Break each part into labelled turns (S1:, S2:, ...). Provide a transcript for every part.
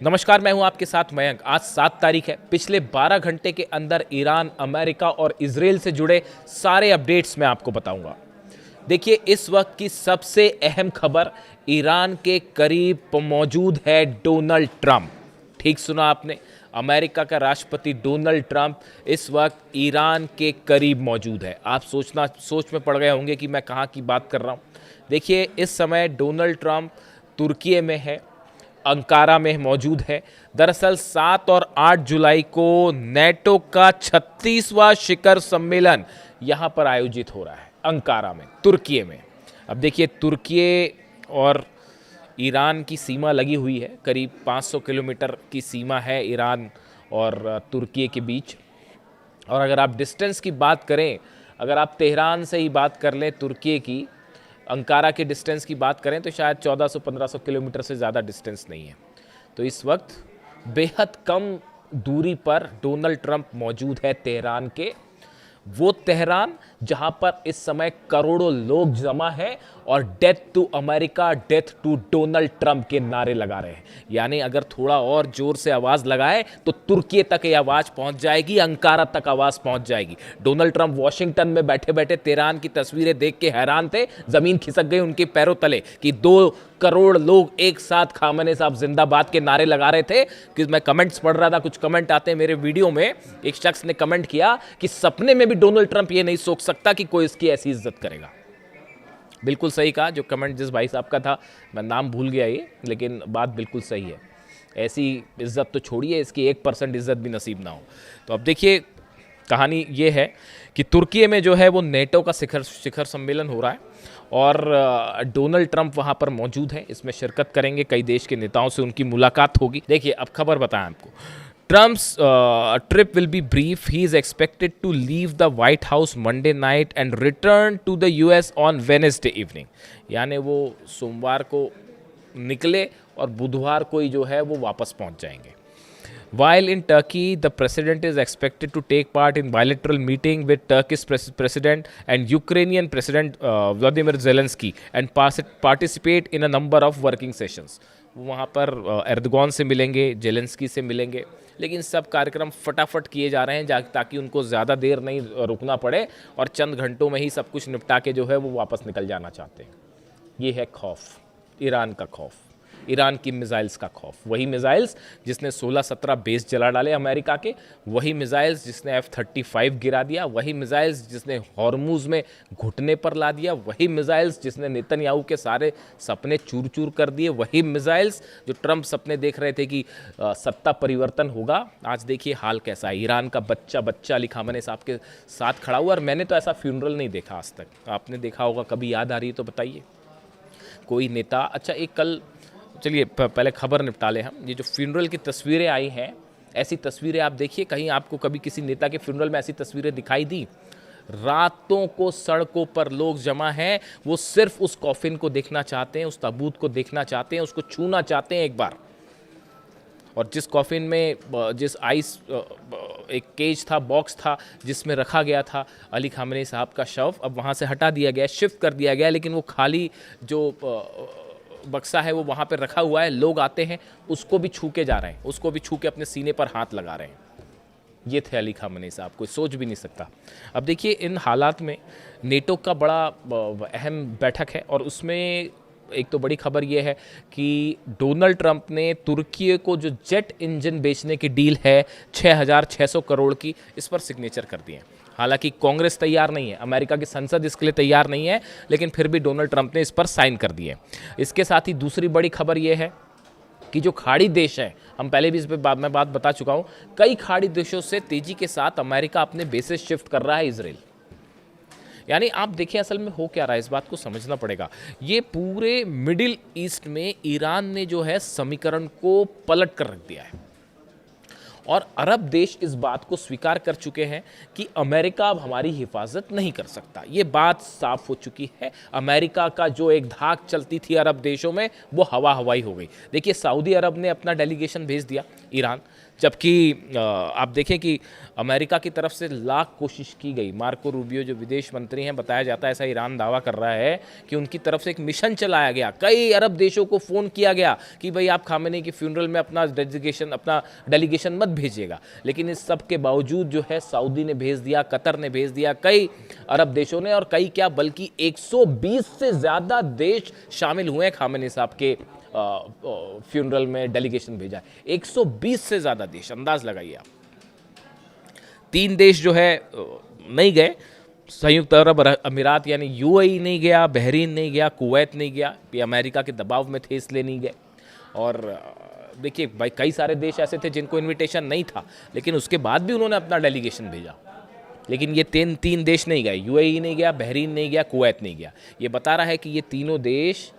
S1: नमस्कार, मैं हूं आपके साथ मयंक। आज 7 तारीख है। पिछले 12 घंटे के अंदर ईरान, अमेरिका और इजराइल से जुड़े सारे अपडेट्स मैं आपको बताऊंगा। देखिए, इस वक्त की सबसे अहम खबर, ईरान के करीब मौजूद है डोनाल्ड ट्रंप। ठीक सुना आपने, अमेरिका का राष्ट्रपति डोनाल्ड ट्रंप इस वक्त ईरान के करीब मौजूद है। आप सोच में पड़ गए होंगे कि मैं कहाँ की बात कर रहा हूँ। देखिए, इस समय डोनाल्ड ट्रंप तुर्की में है, अंकारा में मौजूद है। दरअसल 7 और 8 जुलाई को नेटो का 36वां शिखर सम्मेलन यहाँ पर आयोजित हो रहा है, अंकारा में, तुर्की में। अब देखिए, तुर्की और ईरान की सीमा लगी हुई है, करीब 500 किलोमीटर की सीमा है ईरान और तुर्की के बीच। और अगर आप डिस्टेंस की बात करें, अगर आप तेहरान से ही बात कर लें, तुर्की की अंकारा के डिस्टेंस की बात करें, तो शायद 1400-1500 किलोमीटर से ज़्यादा डिस्टेंस नहीं है। तो इस वक्त बेहद कम दूरी पर डोनाल्ड ट्रंप मौजूद है, तेहरान के। वो तेहरान जहां पर इस समय करोड़ों लोग जमा हैं और death to America, death to Donald Trump के नारे लगा रहे हैं। यानी अगर थोड़ा और जोर से आवाज लगाए तो तुर्की तक ये आवाज पहुंच जाएगी, अंकारा तक आवाज पहुंच जाएगी। डोनाल्ड ट्रंप वॉशिंगटन में बैठे बैठे तेहरान की तस्वीरें देख के हैरान थे, जमीन खिसक गई उनके पैरों तले कि 2 करोड़ लोग एक साथ खामने साहब जिंदाबाद के नारे लगा रहे थे। कि मैं कमेंट्स पढ़ रहा था, कुछ कमेंट आते हैं मेरे वीडियो में। एक शख्स ने कमेंट किया कि सपने में भी डोनाल्ड ट्रंप ये नहीं सोच सकता कि कोई इसकी ऐसी इज्जत करेगा। बिल्कुल सही कहा। जो कमेंट जिस भाई साहब का था, मैं नाम भूल गया ये, लेकिन बात बिल्कुल सही है। ऐसी इज्जत तो छोड़िए, इसकी 1% इज्जत भी नसीब ना हो। तो अब देखिए, कहानी ये है कि तुर्की में जो है वो नेटो का शिखर सम्मेलन हो रहा है और डोनाल्ड ट्रंप वहाँ पर मौजूद हैं, इसमें शिरकत करेंगे। कई देश के नेताओं से उनकी मुलाकात होगी। देखिए, अब खबर बताएं आपको। Trump's trip will be brief. He is expected to leave the White House Monday night and return to the US on Wednesday evening. यानी वो सोमवार को निकले और बुधवार को ही जो है वो वापस पहुंच जाएंगे। While in Turkey, the president is expected to take part in bilateral meeting with Turkish president and Ukrainian president Vladimir Zelensky and participate in a number of working sessions. वो वहाँ पर एर्दोगान से मिलेंगे, जेलेंस्की से मिलेंगे, लेकिन सब कार्यक्रम फटाफट किए जा रहे हैं ताकि उनको ज़्यादा देर नहीं रुकना पड़े और चंद घंटों में ही सब कुछ निपटा के जो है वो वापस निकल जाना चाहते हैं। ये है खौफ, ईरान का खौफ, ईरान की मिसाइल्स का खौफ। वही मिसाइल्स जिसने 16-17 बेस जला डाले अमेरिका के, वही मिसाइल्स जिसने F-35 गिरा दिया, वही मिसाइल्स जिसने हॉर्मुज में घुटने पर ला दिया, वही मिसाइल्स जिसने नेतन्याहू के सारे सपने चूर चूर कर दिए, वही मिसाइल्स जो ट्रंप सपने देख रहे थे कि सत्ता परिवर्तन होगा। आज देखिए हाल कैसा है। ईरान का बच्चा अली खामेनी साहब के साथ खड़ा हुआ, और मैंने तो ऐसा फ्यूनरल नहीं देखा आज तक। आपने देखा होगा, कभी याद आ रही है तो बताइए कोई नेता। अच्छा, एक कल, चलिए पहले खबर निपटा लें हम। ये जो फ्यूनरल की तस्वीरें आई हैं, ऐसी तस्वीरें आप देखिए, कहीं आपको कभी किसी नेता के फ्यूनरल में ऐसी तस्वीरें दिखाई दी? रातों को सड़कों पर लोग जमा हैं, वो सिर्फ उस कॉफिन को देखना चाहते हैं, उस ताबूत को देखना चाहते हैं, उसको छूना चाहते हैं एक बार। और जिस कॉफिन में, जिस आइस एक केज था, बॉक्स था जिसमें रखा गया था अली खामेनी साहब का शव, अब वहाँ से हटा दिया गया, शिफ्ट कर दिया गया, लेकिन वो खाली जो बक्सा है वो वहाँ पर रखा हुआ है। लोग आते हैं, उसको भी छू के जा रहे हैं, उसको भी छू के अपने सीने पर हाथ लगा रहे हैं। ये थे अली खामेनी साहब, कोई सोच भी नहीं सकता। अब देखिए, इन हालात में नेटो का बड़ा अहम बैठक है, और उसमें एक तो बड़ी खबर ये है कि डोनाल्ड ट्रंप ने तुर्की को जो जेट इंजन बेचने की डील है 6,600 करोड़ की, इस पर सिग्नेचर कर दिए। हालांकि कांग्रेस तैयार नहीं है, अमेरिका की संसद इसके लिए तैयार नहीं है, लेकिन फिर भी डोनाल्ड ट्रंप ने इस पर साइन कर दिए। इसके साथ ही दूसरी बड़ी खबर यह है कि जो खाड़ी देश है, हम पहले भी इस पर मैं बात बता चुका हूँ, कई खाड़ी देशों से तेजी के साथ अमेरिका अपने बेसेस शिफ्ट कर रहा है इजराइल। यानी आप देखिए असल में हो क्या रहा है, इस बात को समझना पड़ेगा। ये पूरे मिडिल ईस्ट में ईरान ने जो है समीकरण को पलट कर रख दिया है, और अरब देश इस बात को स्वीकार कर चुके हैं कि अमेरिका अब हमारी हिफाजत नहीं कर सकता। ये बात साफ हो चुकी है। अमेरिका का जो एक धाक चलती थी अरब देशों में, वो हवा हवाई हो गई। देखिए, सऊदी अरब ने अपना डेलीगेशन भेज दिया ईरान। जबकि आप देखें कि अमेरिका की तरफ से लाख कोशिश की गई। मार्को रूबियो जो विदेश मंत्री हैं, बताया जाता है, ऐसा ईरान दावा कर रहा है कि उनकी तरफ से एक मिशन चलाया गया, कई अरब देशों को फ़ोन किया गया कि भाई आप खामेनी की फ्यूनरल में अपना डेलीगेशन मत भेजिएगा। लेकिन इस सब के बावजूद जो है सऊदी ने भेज दिया, कतर ने भेज दिया, कई अरब देशों ने, और कई क्या बल्कि 120 से ज़्यादा देश शामिल हुए हैं खामेनी साहब के फ्यूनरल में डेलीगेशन भेजा है। 120 से ज़्यादा देश, अंदाज लगाइए आप। 3 देश जो है नहीं गए, संयुक्त अरब अमीरात यानी यूएई नहीं गया, बहरीन नहीं गया, कुवैत नहीं गया, ये अमेरिका के दबाव में थे इसलिए नहीं गए। और देखिए भाई कई सारे देश ऐसे थे जिनको इनविटेशन नहीं था, लेकिन उसके बाद भी उन्होंने अपना डेलीगेशन भेजा। लेकिन ये तीन देश नहीं गए, यूएई नहीं गया, बहरीन नहीं गया, कुवैत नहीं गया। ये बता रहा है कि ये तीनों देश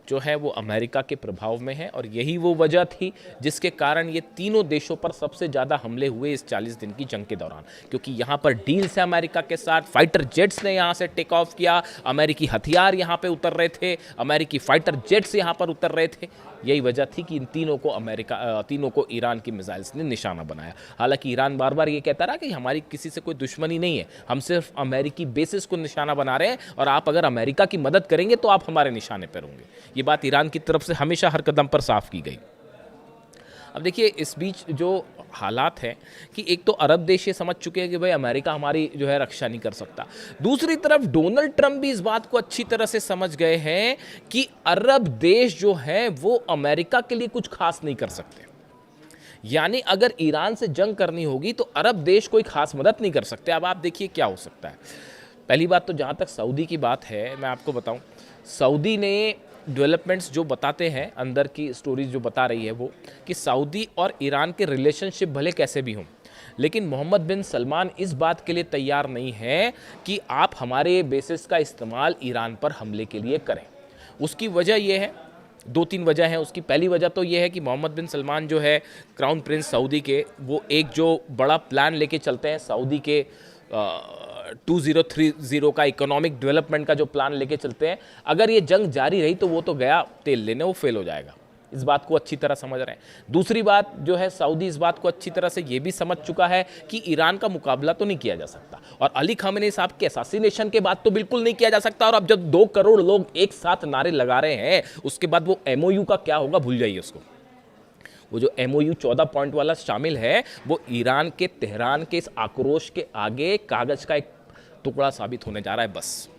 S1: जो है वो अमेरिका के प्रभाव में है, और यही वो वजह थी जिसके कारण ये तीनों देशों पर सबसे ज़्यादा हमले हुए इस 40 दिन की जंग के दौरान। क्योंकि यहाँ पर डील्स है अमेरिका के साथ, फाइटर जेट्स ने यहाँ से टेक ऑफ किया, अमेरिकी हथियार यहाँ पे उतर रहे थे, अमेरिकी फाइटर जेट्स यहाँ पर उतर रहे थे। यही वजह थी कि इन तीनों को ईरान की मिसाइल्स ने निशाना बनाया। हालांकि ईरान बार बार ये कहता रहा कि हमारी किसी से कोई दुश्मनी नहीं है, हम सिर्फ अमेरिकी बेसिस को निशाना बना रहे हैं, और आप अगर अमेरिका की मदद करेंगे तो आप हमारे निशाने पर होंगे। ये बात ईरान की तरफ से हमेशा हर कदम पर साफ की गई। अब देखिए इस बीच जो हालात हैं कि एक तो अरब देश ये समझ चुके हैं कि भाई अमेरिका हमारी जो है रक्षा नहीं कर सकता, दूसरी तरफ डोनाल्ड ट्रंप भी इस बात को अच्छी तरह से समझ गए हैं कि अरब देश जो हैं वो अमेरिका के लिए कुछ खास नहीं कर सकते। यानी अगर ईरान से जंग करनी होगी तो अरब देश कोई खास मदद नहीं कर सकते। अब आप देखिए क्या हो सकता है। पहली बात तो जहाँ तक सऊदी की बात है, मैं आपको बताऊँ, सऊदी ने डेवलपमेंट्स जो बताते हैं, अंदर की स्टोरीज जो बता रही है वो कि सऊदी और ईरान के रिलेशनशिप भले कैसे भी हों, लेकिन मोहम्मद बिन सलमान इस बात के लिए तैयार नहीं है कि आप हमारे बेसिस का इस्तेमाल ईरान पर हमले के लिए करें। उसकी वजह यह है, 2-3 वजह हैं उसकी। पहली वजह तो यह है कि मोहम्मद बिन सलमान जो है क्राउन प्रिंस सऊदी के, वो एक जो बड़ा प्लान लेके चलते हैं सऊदी के 2030 का इकोनॉमिक डेवलपमेंट का जो प्लान लेके चलते हैं। अगर ये जंग जारी रही तो वो तो गया तेल लेने, वो फेल हो जाएगा। इस बात को अच्छी तरह समझ रहे हैं। दूसरी बात जो है, सऊदी इस बात को अच्छी तरह से ये भी समझ चुका है कि ईरान का मुकाबला तो नहीं किया जा सकता, और अली खामेनी साहब के असैसिनेशन के बाद तो बिल्कुल नहीं किया जा सकता। और अब जब 2 करोड़ लोग एक साथ नारे लगा रहे हैं, उसके बाद वो MOU का क्या होगा भूल जाइए उसको। वो जो MOU 14 पॉइंट वाला शामिल है, वो ईरान के तेहरान के इस आक्रोश के आगे कागज का एक टुकड़ा साबित होने जा रहा है बस।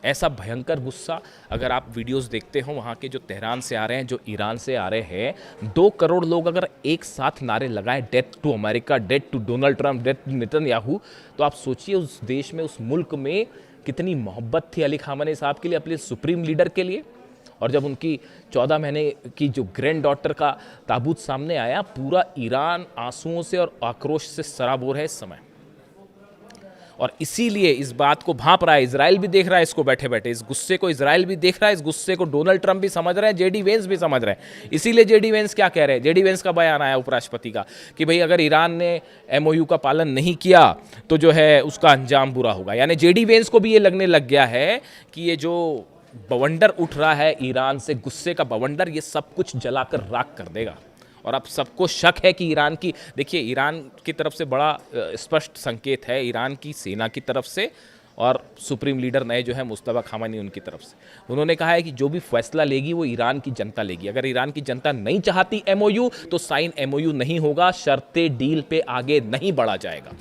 S1: ऐसा भयंकर गुस्सा अगर आप वीडियोस देखते हो वहाँ के, जो तेहरान से आ रहे हैं, जो ईरान से आ रहे हैं, 2 करोड़ लोग अगर एक साथ नारे लगाएं, death to America, death to Donald Trump, death to Netanyahu, तो आप सोचिए उस देश में, उस मुल्क में कितनी मोहब्बत थी अली खामेनी साहब के लिए, अपने सुप्रीम लीडर के लिए। और जब उनकी 14 महीने की जो ग्रैंड डॉटर का ताबूत सामने आया, पूरा ईरान आंसुओं से और आक्रोश से सराबोर है इस समय। और इसीलिए इस बात को भांप रहा है, इजराइल भी देख रहा है इसको बैठे बैठे, इस गुस्से को इजराइल भी देख रहा है, इस गुस्से को डोनाल्ड ट्रंप भी समझ रहे हैं, जेडी वेंस भी समझ रहे हैं। इसीलिए जेडी वेंस क्या कह रहे हैं, जेडी वेंस का बयान आया उपराष्ट्रपति का कि भाई अगर ईरान ने MOU का पालन नहीं किया तो जो है उसका अंजाम बुरा होगा। यानी जेडी वेंस को भी ये लगने लग गया है कि ये जो बवंडर उठ रहा है ईरान से, गुस्से का बवंडर, ये सब कुछ जलाकर राख कर देगा। और अब सबको शक है कि ईरान की, देखिए ईरान की तरफ से बड़ा स्पष्ट संकेत है, ईरान की सेना की तरफ से और सुप्रीम लीडर नए जो है मुस्तफा खामेनी, उनकी तरफ से उन्होंने कहा है कि जो भी फैसला लेगी वो ईरान की जनता लेगी। अगर ईरान की जनता नहीं चाहती MOU तो साइन MOU नहीं होगा, शर्ते डील पे आगे नहीं बढ़ा जाएगा।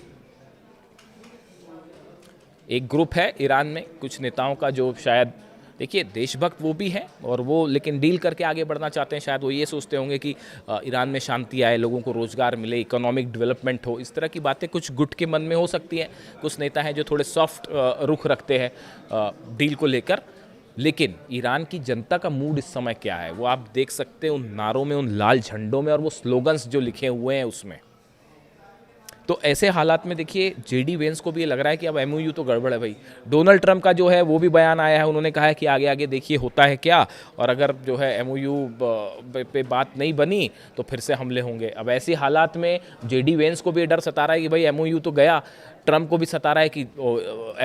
S1: एक ग्रुप है ईरान में कुछ नेताओं का जो शायद, देखिए देशभक्त वो भी हैं और वो लेकिन डील करके आगे बढ़ना चाहते हैं। शायद वो ये सोचते होंगे कि ईरान में शांति आए, लोगों को रोज़गार मिले, इकोनॉमिक डेवलपमेंट हो, इस तरह की बातें कुछ गुट के मन में हो सकती हैं। कुछ नेता हैं जो थोड़े सॉफ्ट रुख रखते हैं डील को लेकर। लेकिन ईरान की जनता का मूड इस समय क्या है वो आप देख सकते हैं उन नारों में, उन लाल झंडों में और वो स्लोगन्स जो लिखे हुए हैं उसमें। तो ऐसे हालात में देखिए जेडी वेंस को भी ये लग रहा है कि अब MOU तो गड़बड़ है भाई। डोनाल्ड ट्रंप का जो है वो भी बयान आया है, उन्होंने कहा है कि आगे आगे देखिए होता है क्या, और अगर जो है MOU पे बात नहीं बनी तो फिर से हमले होंगे। अब ऐसे हालात में जेडी वेंस को भी डर सता रहा है कि भाई MOU तो गया, ट्रंप को भी सता रहा है कि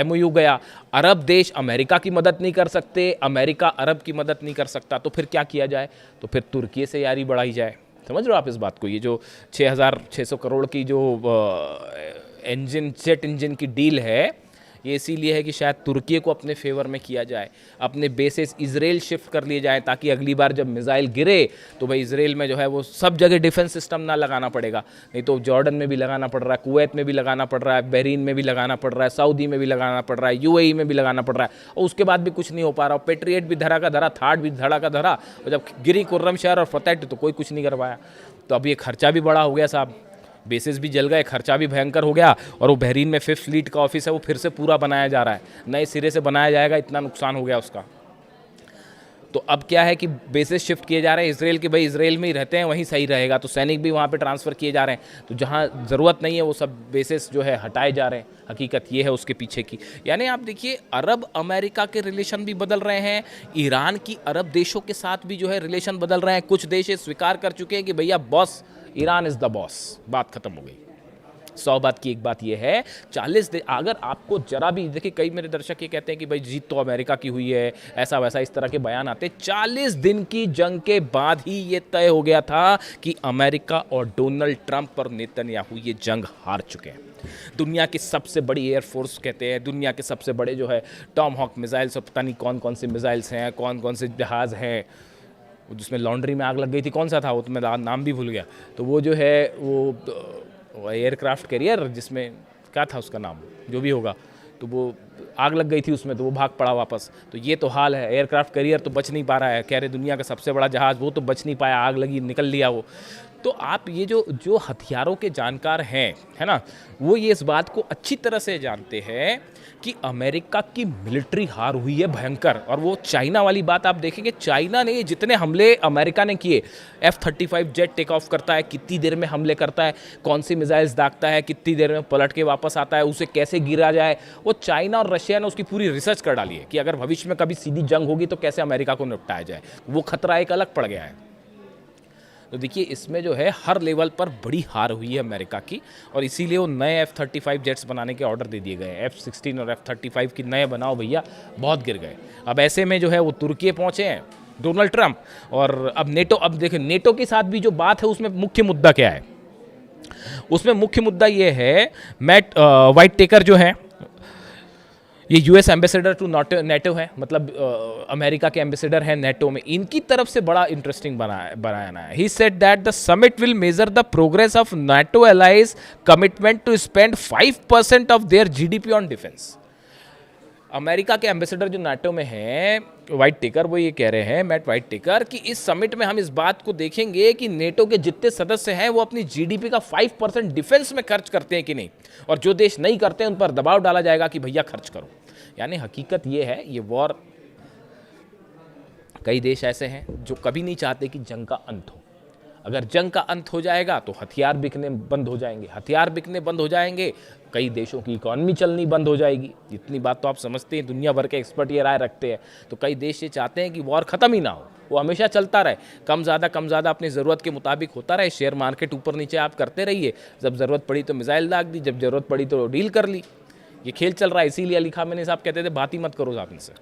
S1: MOU गया, अरब देश अमेरिका की मदद नहीं कर सकते, अमेरिका अरब की मदद नहीं कर सकता, तो फिर क्या किया जाए, तो फिर तुर्की से यारी बढ़ाई जाए। समझ रहे हो आप इस बात को? ये जो 6,600 करोड़ की जो जेट इंजन की डील है, ये इसीलिए है कि शायद तुर्की को अपने फेवर में किया जाए, अपने बेसिस इजराइल शिफ्ट कर लिए जाए, ताकि अगली बार जब मिसाइल गिरे तो भाई इजराइल में जो है वो सब जगह डिफेंस सिस्टम ना लगाना पड़ेगा। नहीं तो जॉर्डन में भी लगाना पड़ रहा है, कुवैत में भी लगाना पड़ रहा है, बहरीन में भी लगाना पड़ रहा है, सऊदी में भी लगाना पड़ रहा है, यूएई में भी लगाना पड़ रहा है, और उसके बाद भी कुछ नहीं हो पा रहा। पेट्रियट भी धरा का धरा, थार्ड भी धरा का धरा, और जब गिरी कुर्रम शहर और फतेह तो कोई कुछ नहीं कर पाया। तो अब ये खर्चा भी बड़ा हो गया साहब, बेसिस भी जल गए, खर्चा भी भयंकर हो गया, और वो बहरीन में 5th फ्लीट का ऑफिस है वो फिर से पूरा बनाया जा रहा है, नए सिरे से बनाया जाएगा, इतना नुकसान हो गया उसका। तो अब क्या है कि बेसिस शिफ्ट किए जा रहे हैं इसराइल के, भाई इसराइल में ही रहते हैं वहीं सही रहेगा, तो सैनिक भी वहाँ पे ट्रांसफ़र किए जा रहे हैं, तो जहाँ ज़रूरत नहीं है वो सब बेसिस जो है हटाए जा रहे हैं। हकीकत ये है उसके पीछे की। यानी आप देखिए अरब अमेरिका के रिलेशन भी बदल रहे हैं, ईरान की अरब देशों के साथ भी जो है रिलेशन बदल रहे हैं। कुछ देश स्वीकार कर चुके हैं कि भैया boss Iran is the boss, बात खत्म हो गई। 100 बात की एक बात यह है, 40 दिन अगर आपको जरा भी देखिए, कई मेरे दर्शक ये कहते हैं कि भाई जीत तो अमेरिका की हुई है, ऐसा वैसा इस तरह के बयान आते। 40 दिन की जंग के बाद ही ये तय हो गया था कि अमेरिका और डोनाल्ड ट्रंप और नेतन्याहू ये जंग हार चुके हैं। दुनिया की सबसे बड़ी एयरफोर्स कहते हैं, दुनिया के सबसे बड़े जो है टॉम हॉक मिसाइल्स, पता नहीं कौन कौन से मिसाइल्स हैं, कौन कौन से जहाज़ हैं, जिसमें लॉन्ड्री में आग लग गई थी, कौन सा था वो तो मैं नाम भी भूल गया। तो वो जो है वो एयरक्राफ्ट कैरियर, जिसमें क्या था उसका नाम, जो भी होगा, तो वो आग लग गई थी उसमें, तो वो भाग पड़ा वापस। तो ये तो हाल है, एयरक्राफ्ट कैरियर तो बच नहीं पा रहा है, कह रहे दुनिया का सबसे बड़ा जहाज़ वो तो बच नहीं पाया, आग लगी निकल लिया वो। तो आप ये जो हथियारों के जानकार हैं, है ना, वो ये इस बात को अच्छी तरह से जानते हैं कि अमेरिका की मिलिट्री हार हुई है भयंकर। और वो चाइना वाली बात आप देखेंगे, चाइना ने जितने हमले अमेरिका ने किए, F-35 जेट टेक ऑफ करता है, कितनी देर में हमले करता है, कौन सी मिसाइल्स दागता है, कितनी देर में पलट के वापस आता है, उसे कैसे गिरा जाए, वो चाइना और रशिया ने उसकी पूरी रिसर्च कर डाली है कि अगर भविष्य में कभी सीधी जंग होगी तो कैसे अमेरिका को निपटाया जाए। वो खतरा एक अलग पड़ गया है। तो देखिए इसमें जो है हर लेवल पर बड़ी हार हुई है अमेरिका की, और इसीलिए वो नए F-35 जेट्स बनाने के ऑर्डर दे दिए गए। F-16 और F-35 की नए बनाओ भैया, बहुत गिर गए। अब ऐसे में जो है वो तुर्की पहुंचे हैं डोनाल्ड ट्रंप, और अब नेटो, अब देखिए नेटो के साथ भी जो बात है उसमें मुख्य मुद्दा क्या है, उसमें मुख्य मुद्दा ये है, मैट वाइट टेकर जो है ये यूएस एम्बेसडर टू नेटो है, मतलब अमेरिका के एम्बेसडर हैं नेटो में, इनकी तरफ से बड़ा इंटरेस्टिंग बयान है। He said that the summit will measure the progress of NATO allies commitment to spend 5% of their GDP on defence. America के एम्बेसडर जो नाटो में हैं, वाइट टेकर, वो ये कह रहे हैं, मैट वाइट टेकर, कि इस समिट में हम इस बात को देखेंगे कि नेटो के जितने सदस्य हैं वो अपनी जीडीपी का 5% डिफेंस में खर्च करते हैं कि नहीं, और जो देश नहीं करते हैं उन पर दबाव डाला जाएगा कि भैया खर्च करो। यानी हकीकत ये है, ये वॉर, कई देश ऐसे हैं जो कभी नहीं चाहते कि जंग का अंत हो। अगर जंग का अंत हो जाएगा तो हथियार बिकने बंद हो जाएंगे, हथियार बिकने बंद हो जाएंगे, कई देशों की इकॉनमी चलनी बंद हो जाएगी। इतनी बात तो आप समझते हैं, दुनिया भर के एक्सपर्ट ये राय रखते हैं। तो कई देश ये चाहते हैं कि वॉर ख़त्म ही ना हो, वो हमेशा चलता रहे, कम ज़्यादा अपनी ज़रूरत के मुताबिक होता रहे। शेयर मार्केट ऊपर नीचे आप करते रहिए, जब ज़रूरत पड़ी तो मिसाइल दाग दी, जब ज़रूरत पड़ी तो डील कर ली। ये खेल चल रहा है। इसीलिए अली खामेनी साहब कहते थे बात ही मत करो साहब इनसे।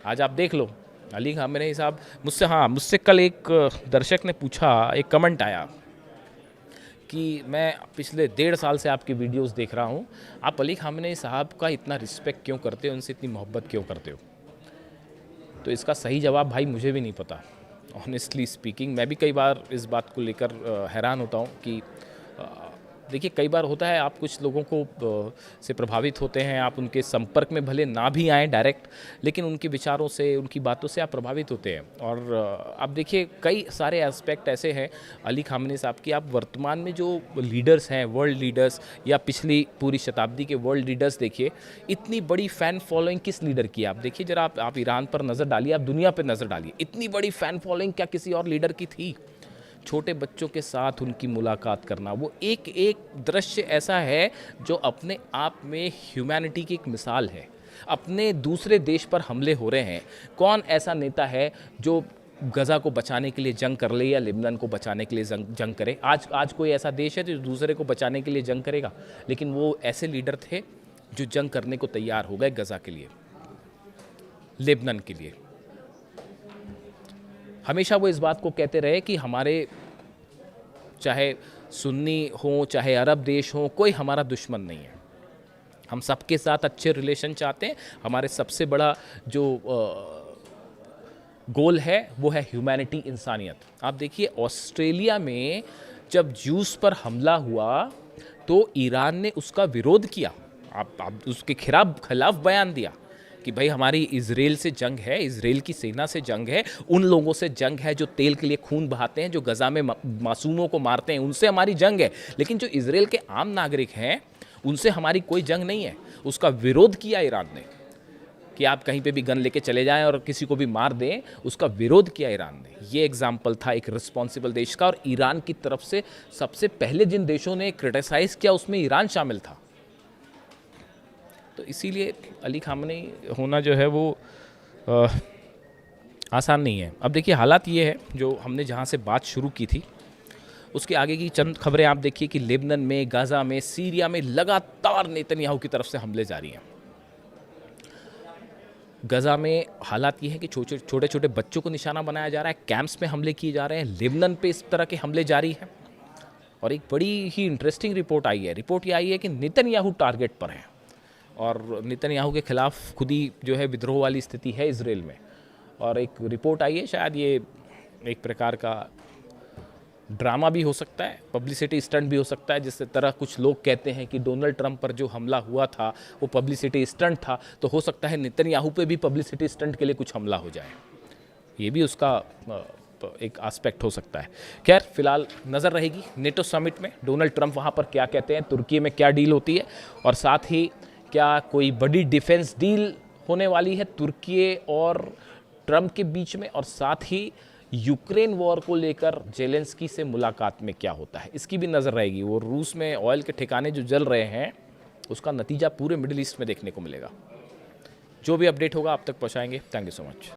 S1: आज आप देख लो, अली खामेनी साहब मुझसे कल एक दर्शक ने पूछा, एक कमेंट आया कि मैं पिछले 1.5 साल से आपकी वीडियोस देख रहा हूँ, आप अली खामेनी साहब का इतना रिस्पेक्ट क्यों करते हो, उनसे इतनी मोहब्बत क्यों करते हो? तो इसका सही जवाब भाई मुझे भी नहीं पता। ऑनेस्टली स्पीकिंग मैं भी कई बार इस बात को लेकर हैरान होता हूँ कि देखिए कई बार होता है, आप कुछ लोगों को से प्रभावित होते हैं, आप उनके संपर्क में भले ना भी आएँ डायरेक्ट, लेकिन उनके विचारों से, उनकी बातों से आप प्रभावित होते हैं। और आप देखिए कई सारे एस्पेक्ट ऐसे हैं अली खामेनी साहब की। आप वर्तमान में जो लीडर्स हैं, वर्ल्ड लीडर्स या पिछली पूरी शताब्दी के वर्ल्ड लीडर्स देखिए, इतनी बड़ी फ़ैन फॉलोइंग किस लीडर की है? आप देखिए जरा, आप ईरान पर नज़र डालिए, आप दुनिया पर नज़र डालिए, इतनी बड़ी फ़ैन फॉलोइंग क्या किसी और लीडर की थी? छोटे बच्चों के साथ उनकी मुलाकात करना, वो एक एक दृश्य ऐसा है जो अपने आप में ह्यूमैनिटी की एक मिसाल है। अपने दूसरे देश पर हमले हो रहे हैं, कौन ऐसा नेता है जो गज़ा को बचाने के लिए जंग कर ले या लेबनान को बचाने के लिए जंग करे? आज कोई ऐसा देश है जो दूसरे को बचाने के लिए जंग करेगा? लेकिन वो ऐसे लीडर थे जो जंग करने को तैयार हो गए, गज़ा के लिए, लेबनान के लिए। हमेशा वो इस बात को कहते रहे कि हमारे चाहे सुन्नी हो चाहे अरब देश हो, कोई हमारा दुश्मन नहीं है। हम सबके साथ अच्छे रिलेशन चाहते हैं। हमारे सबसे बड़ा जो गोल है वो है ह्यूमैनिटी, इंसानियत। आप देखिए ऑस्ट्रेलिया में जब ज्यूस पर हमला हुआ तो ईरान ने उसका विरोध किया, आप उसके खिलाफ बयान दिया कि भाई हमारी इजराइल से जंग है, इजराइल की सेना से जंग है, उन लोगों से जंग है जो तेल के लिए खून बहाते हैं, जो गजा में मासूमों को मारते हैं, उनसे हमारी जंग है। लेकिन जो इजराइल के आम नागरिक हैं उनसे हमारी कोई जंग नहीं है। उसका विरोध किया ईरान ने कि आप कहीं पे भी गन लेके चले जाएं और किसी को भी मार दें, उसका विरोध किया ईरान ने। ये एग्जाम्पल था एक रिस्पॉन्सिबल देश का। और ईरान की तरफ से सबसे पहले जिन देशों ने क्रिटिसाइज किया उसमें ईरान शामिल था। तो इसीलिए अली खामनेई होना जो है वो आसान नहीं है। अब देखिए हालात ये है, जो हमने जहाँ से बात शुरू की थी उसके आगे की चंद खबरें आप देखिए कि लेबनान में, गाज़ा में, सीरिया में लगातार नेतन्याहू की तरफ से हमले जारी हैं। गजा में हालात ये है कि छोटे छोटे बच्चों को निशाना बनाया जा रहा है, कैंप्स में हमले किए जा रहे हैं, लेबनान पे इस तरह के हमले जारी हैं। और एक बड़ी ही इंटरेस्टिंग रिपोर्ट आई है। रिपोर्ट ये आई है कि नेतन्याहू टारगेट पर हैं और नेतन्याहू के खिलाफ खुद ही जो है विद्रोह वाली स्थिति है इजराइल में। और एक रिपोर्ट आई है, शायद ये एक प्रकार का ड्रामा भी हो सकता है, पब्लिसिटी स्टंट भी हो सकता है। जिस तरह कुछ लोग कहते हैं कि डोनाल्ड ट्रंप पर जो हमला हुआ था वो पब्लिसिटी स्टंट था, तो हो सकता है नेतन्याहू पे भी पब्लिसिटी स्टंट के लिए कुछ हमला हो जाए। ये भी उसका एक एस्पेक्ट हो सकता है। खैर फिलहाल नज़र रहेगी नेटो समिट में डोनाल्ड ट्रंप वहाँ पर क्या कहते हैं, तुर्की में क्या डील होती है, और साथ ही क्या कोई बड़ी डिफेंस डील होने वाली है तुर्की और ट्रंप के बीच में, और साथ ही यूक्रेन वॉर को लेकर जेलेंस्की से मुलाकात में क्या होता है, इसकी भी नज़र रहेगी। वो रूस में ऑयल के ठिकाने जो जल रहे हैं उसका नतीजा पूरे मिडिल ईस्ट में देखने को मिलेगा। जो भी अपडेट होगा आप तक पहुंचाएंगे। Thank you so much.